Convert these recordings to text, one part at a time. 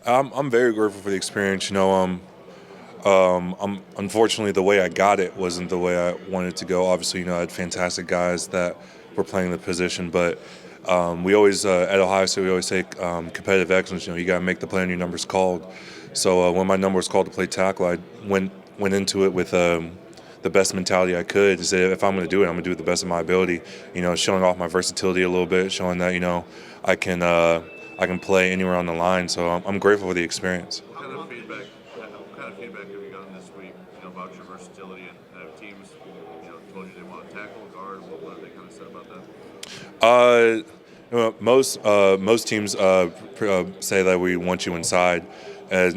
I'm very grateful for the experience. I'm unfortunately the way I got it wasn't the way I wanted to go. Obviously, I had fantastic guys that were playing the position, but we always at Ohio State we always say competitive excellence. You got to make the play and your number's called. So when my number was called to play tackle, I went into it with the best mentality I could to say if I'm going to do it, I'm going to do it the best of my ability. Showing off my versatility a little bit, showing that I can play anywhere on the line. So I'm grateful for the experience. What kind of feedback have you gotten this week? About your versatility and have teams, told you they want to tackle, guard. What have they kind of said about that? Most teams say that we want you inside. I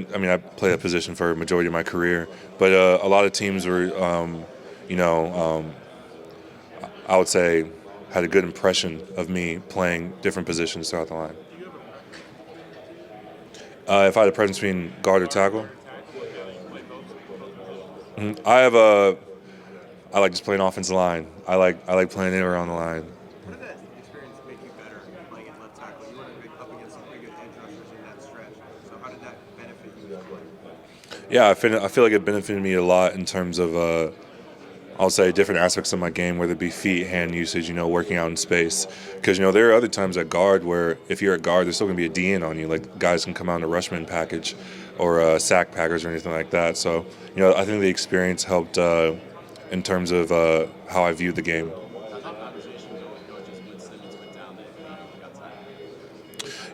played that position for a majority of my career, but a lot of teams were, I would say, had a good impression of me playing different positions throughout the line. If I had a preference between guard or tackle, I have a. I like just playing offensive line. I like playing anywhere on the line. What did that experience make you better playing at left tackle? You were up against some pretty good edge rushers in that stretch. So how did that benefit you as a player? Yeah, I feel like it benefited me a lot in terms of I'll say different aspects of my game, whether it be feet, hand usage, working out in space. Because there are other times at guard where if you're at guard, there's still gonna be a DN on you. Like guys can come out in a rushman package or a sack package or anything like that. So I think the experience helped in terms of how I viewed the game.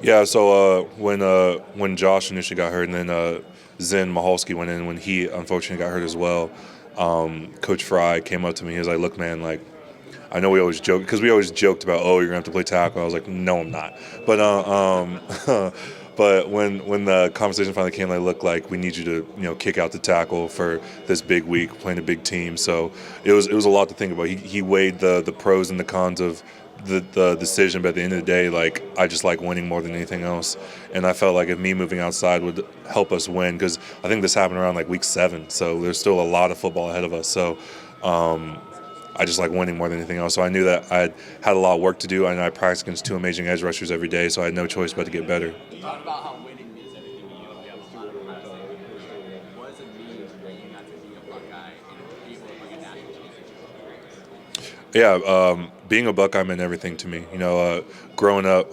Yeah, so when Josh initially got hurt, and then Zen Mahalski went in when he unfortunately got hurt as well, Coach Fry came up to me. He was like, "Look, man, like I know we always joke because we always joked about, oh, you're gonna have to play tackle." I was like, "No, I'm not." But but when the conversation finally came, like, "Look, like we need you to kick out the tackle for this big week, playing a big team." So it was a lot to think about. He weighed the pros and the cons of the decision, but at the end of the day, like I just like winning more than anything else, and I felt like if me moving outside would help us win because I think this happened around like week 7, so there's still a lot of football ahead of us. So I just like winning more than anything else. So I knew that I had a lot of work to do, and I practiced against 2 amazing edge rushers every day, so I had no choice but to get better. You talked about how winning means everything to you. You have through Ohio State. What does it mean for you not to be a Buckeye and be able to bring a national championship? Yeah, being a Buckeye meant everything to me. Growing up,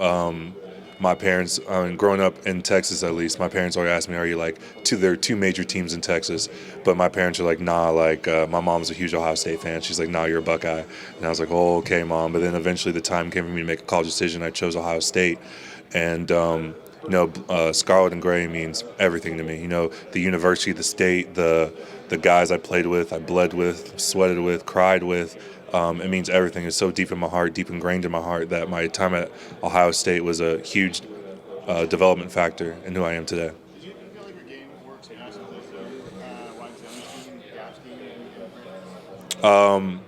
growing up in Texas at least, my parents always asked me, "Are you like there are 2 major teams in Texas?" But my parents are like, "Nah." Like my mom's a huge Ohio State fan. She's like, "Nah, you're a Buckeye." And I was like, "Oh, okay, Mom." But then eventually the time came for me to make a college decision. I chose Ohio State, and scarlet and gray means everything to me. The university, the state, the guys I played with, I bled with, sweated with, cried with. It means everything. It's so deep in my heart, deep ingrained in my heart, that my time at Ohio State was a huge development factor in who I am today. Did you feel like your game works past this wide zone scheme, gap scheme?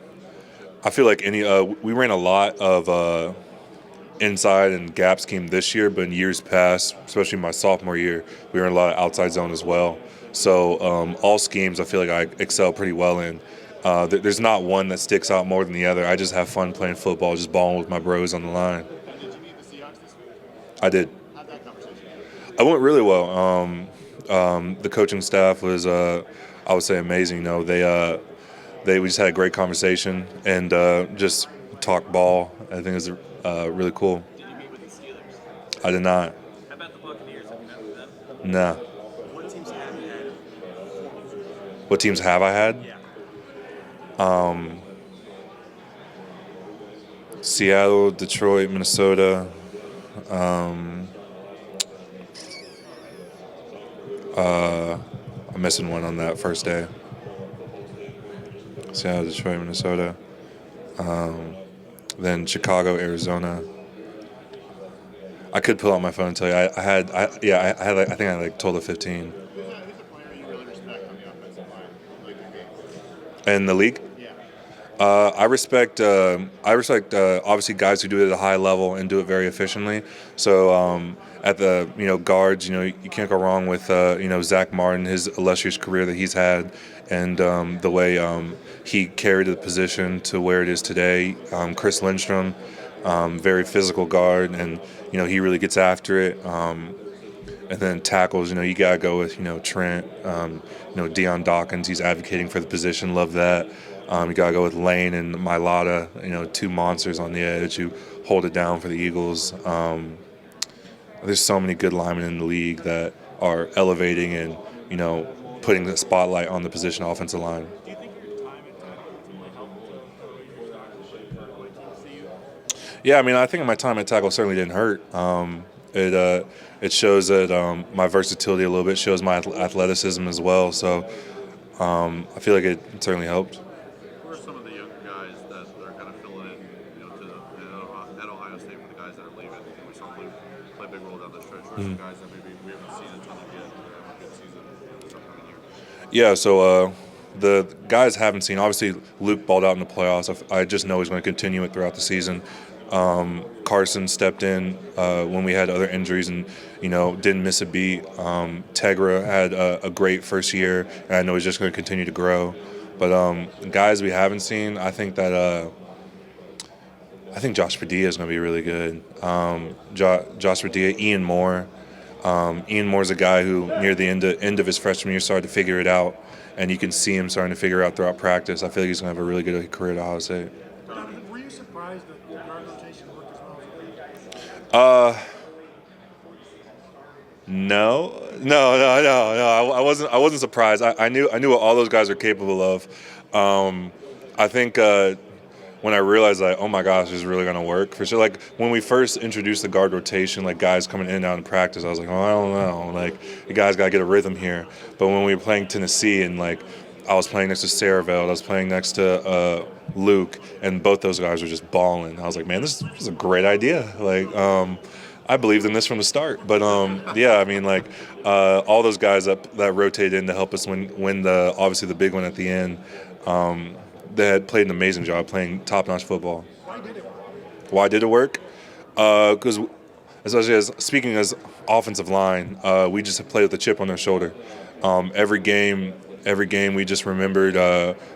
I feel like we ran a lot of inside and gap scheme this year, but in years past, especially my sophomore year, we ran a lot of outside zone as well. So all schemes I feel like I excel pretty well in. There's not one that sticks out more than the other. I just have fun playing football, just balling with my bros on the line. Did you meet the Seahawks this week? I did. How'd that conversation go? I went really well. The coaching staff was, I would say, amazing. We just had a great conversation and just talked ball. I think it was really cool. Did you meet with the Steelers? I did not. How about the Buccaneers? Have you met with them? Nah. What teams have you had? What teams have I had? Yeah. Seattle, Detroit, Minnesota. I'm missing one on that first day. Seattle, Detroit, Minnesota. Then Chicago, Arizona. I could pull out my phone and tell you. I had like, I think I had like a total of 15. Who's a player you really respect on the offensive line, like your game? In the league? Yeah. I respect obviously guys who do it at a high level and do it very efficiently. So at the guards, you can't go wrong with Zach Martin, his illustrious career that he's had, and the way he carried the position to where it is today. Chris Lindstrom, very physical guard, and he really gets after it. And then tackles, you got to go with, Trent, Deion Dawkins. He's advocating for the position. Love that. You got to go with Lane and Mailata, two monsters on the edge who hold it down for the Eagles. There's so many good linemen in the league that are elevating and, putting the spotlight on the position offensive line. Do you think your time at tackle ultimately helped your stock for my team see you? Yeah, I think my time at tackle certainly didn't hurt. It shows that my versatility a little bit, shows my athleticism as well. So I feel like it certainly helped. Who are some of the younger guys that are kind of filling in, at Ohio State for the guys that are leaving? We saw Luke play a big role down the stretch. Who are some guys that maybe we haven't seen a ton of yet that have a good season this upcoming year? Yeah, so the guys haven't seen. Obviously, Luke balled out in the playoffs. I just know he's going to continue it throughout the season. Carson stepped in when we had other injuries and, didn't miss a beat. Tegra had a great first year, and I know he's just going to continue to grow. But guys we haven't seen, I think Josh Padilla is going to be really good. Josh Padilla, Ian Moore. Ian Moore's a guy who, near the end of his freshman year, started to figure it out, and you can see him starting to figure it out throughout practice. I feel like he's going to have a really good career at Ohio State. Donovan, were you surprised that your guard rotation worked as well as it did? No. I wasn't surprised. I knew what all those guys are capable of. I think when I realized, like, oh my gosh, this is really gonna work for sure. Like when we first introduced the guard rotation, like guys coming in and out in practice, I was like, oh, I don't know. Like you guys gotta get a rhythm here. But when we were playing Tennessee and like I was playing next to Saraveld, I was playing next to Luke, and both those guys were just balling. I was like, man, this is a great idea. Like, I believed in this from the start. But yeah, all those guys that rotated in to help us win obviously the big one at the end. They had played an amazing job playing top-notch football. Why did it work? Why did it work? Because especially speaking as offensive line, we just played with a chip on our shoulder. Every game we just remembered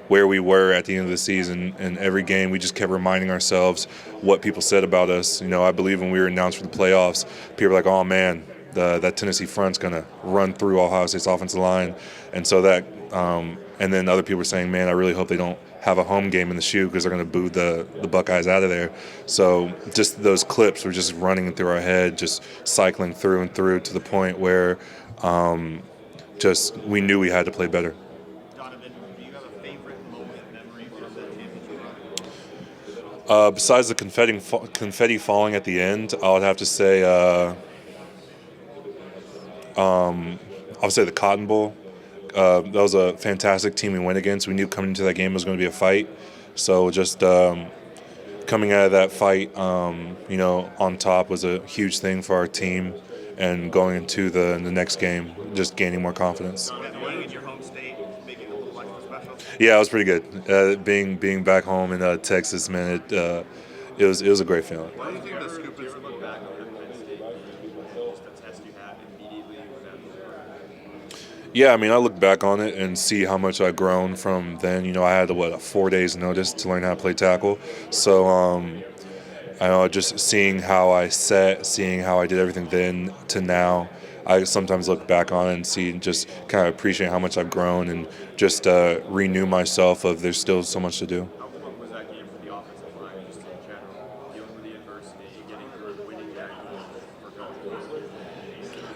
where we were at the end of the season, and every game we just kept reminding ourselves what people said about us. I believe when we were announced for the playoffs, people were like, oh man, that Tennessee front's going to run through Ohio State's offensive line. And so that and then other people were saying, man, I really hope they don't have a home game in the shoe because they're going to boo the Buckeyes out of there. So just those clips were just running through our head, just cycling through and through to the point where we knew we had to play better. Donovan, do you have a favorite moment memory from that championship run? Besides the confetti falling at the end, I would have to say I would say the Cotton Bowl. That was a fantastic team we went against. We knew coming into that game it was going to be a fight. So just coming out of that fight, on top was a huge thing for our team. And going into the next game, just gaining more confidence. Winning in your home state, making it a little extra special? Yeah, it was pretty good. Being back home in Texas, man, it was a great feeling. Why do you think the scoop is Look back on Penn State, just the test you had immediately with that. Yeah, I look back on it and see how much I've grown from then. I had a 4 days notice to learn how to play tackle. So I know just seeing how I set, seeing how I did everything then to now, I sometimes look back on it and see and just kind of appreciate how much I've grown and just renew myself of there's still so much to do. How important was that game for the offensive line, just in general, dealing with the adversity, getting through, winning that game for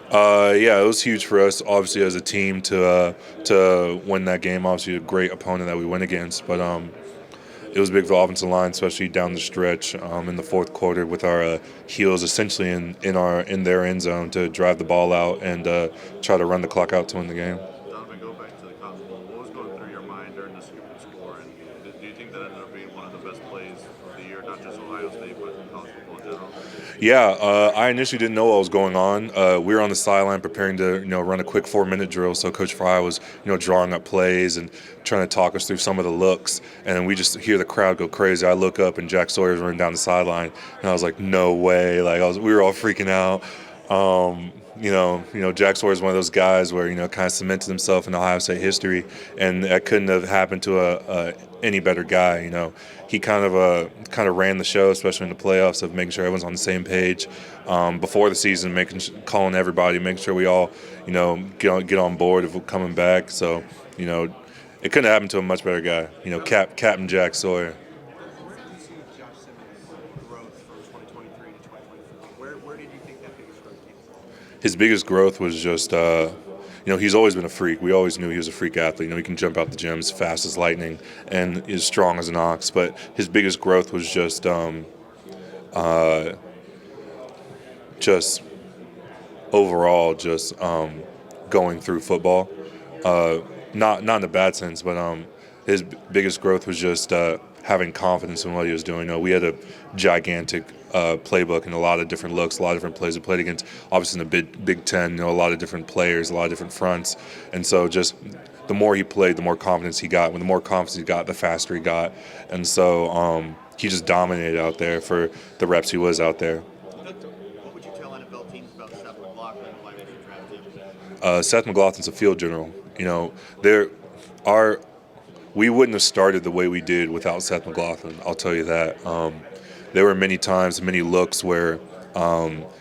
Coach? Yeah, it was huge for us, obviously, as a team to win that game. Obviously, a great opponent that we went against, but it was big for the offensive line, especially down the stretch in the fourth quarter with our heels essentially in their end zone to drive the ball out and try to run the clock out to win the game. Donovan, go back to the Cotton Bowl. What was going through your mind during the scoop and score? And do you think that ended up being one of the best plays of the year, not just Ohio State, but college football in general? Yeah, I initially didn't know what was going on. We were on the sideline preparing to, run a quick 4-minute drill. So Coach Fry was, drawing up plays and trying to talk us through some of the looks. And then we just hear the crowd go crazy. I look up and Jack Sawyer's running down the sideline, and I was like, no way! Like we were all freaking out. Jack Sawyer is one of those guys where kind of cemented himself in Ohio State history, and that couldn't have happened to any better guy. He kind of ran the show, especially in the playoffs, of making sure everyone's on the same page before the season, calling everybody, making sure we all get on board of coming back. So it couldn't have happened to a much better guy. Captain Jack Sawyer. Where did you see Josh Simmons' growth from 2023 to 2024? Where did you think that biggest growth came from? His biggest growth was just, he's always been a freak. We always knew he was a freak athlete. He can jump out the gym as fast as lightning and is strong as an ox. But his biggest growth was just overall, going through football. Not in a bad sense, but his biggest growth was just having confidence in what he was doing. We had a gigantic playbook and a lot of different looks, a lot of different plays we played against. Obviously in the Big Ten, a lot of different players, a lot of different fronts, and so just the more he played, the more confidence he got. When the more confidence he got, the faster he got, and so he just dominated out there for the reps he was out there. What would you tell NFL teams about Seth McLaughlin and why we should draft him? Seth McLaughlin's a field general. We wouldn't have started the way we did without Seth McLaughlin. I'll tell you that. There were many times, many looks where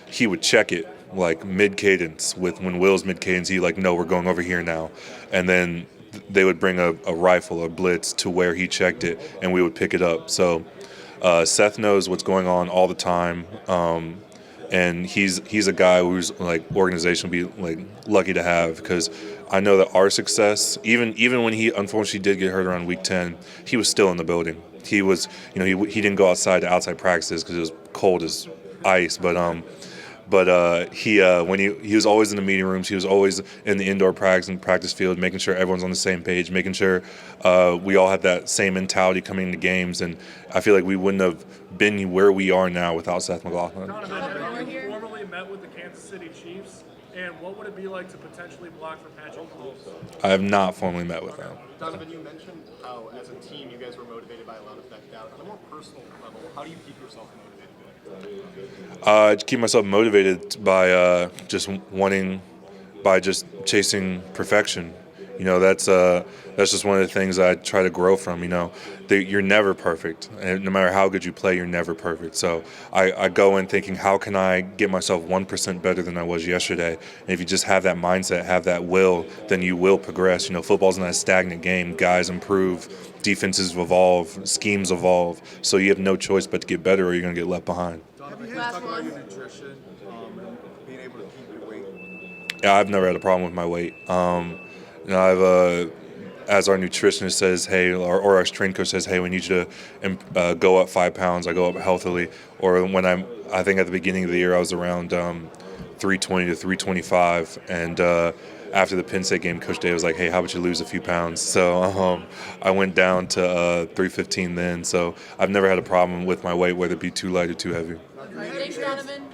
he would check it like mid-cadence. When Will's mid-cadence, he no, we're going over here now. And then they would bring a rifle or blitz to where he checked it, and we would pick it up. So Seth knows what's going on all the time. And he's a guy who's organization would be lucky to have, because I know that our success, even when he unfortunately did get hurt around week 10, he was still in the building. He was, he didn't go outside practices because it was cold as ice. But he was always in the meeting rooms. He was always in the indoor practice field, making sure everyone's on the same page, making sure we all had that same mentality coming into games. And I feel like we wouldn't have been where we are now without Seth McLaughlin. Donovan, have you formally met with the Kansas City Chiefs? And what would it be like to potentially block for Patrick Mahomes? I have not formally met with them. Donovan, you mentioned how as a team you guys were motivated by a lot of that doubt. On a more personal level, how do you keep yourself motivated? I keep myself motivated by just chasing perfection. That's just one of the things I try to grow from. You're never perfect, and no matter how good you play, you're never perfect. So I go in thinking, how can I get myself 1% better than I was yesterday? And if you just have that mindset, have that will, then you will progress. Football's not a stagnant game. Guys improve, defenses evolve, schemes evolve. So you have no choice but to get better, or you're going to get left behind. Donovan, can you talk about your nutrition and being able to keep your weight? Yeah, I've never had a problem with my weight. I've as our nutritionist says, hey, or our strength coach says, hey, we need you to go up 5 pounds. I go up healthily. Or when I think at the beginning of the year I was around 320 to 325, and after the Penn State game, Coach Day was like, hey, how about you lose a few pounds? So I went down to 315 then. So I've never had a problem with my weight, whether it be too light or too heavy. Thanks, Donovan.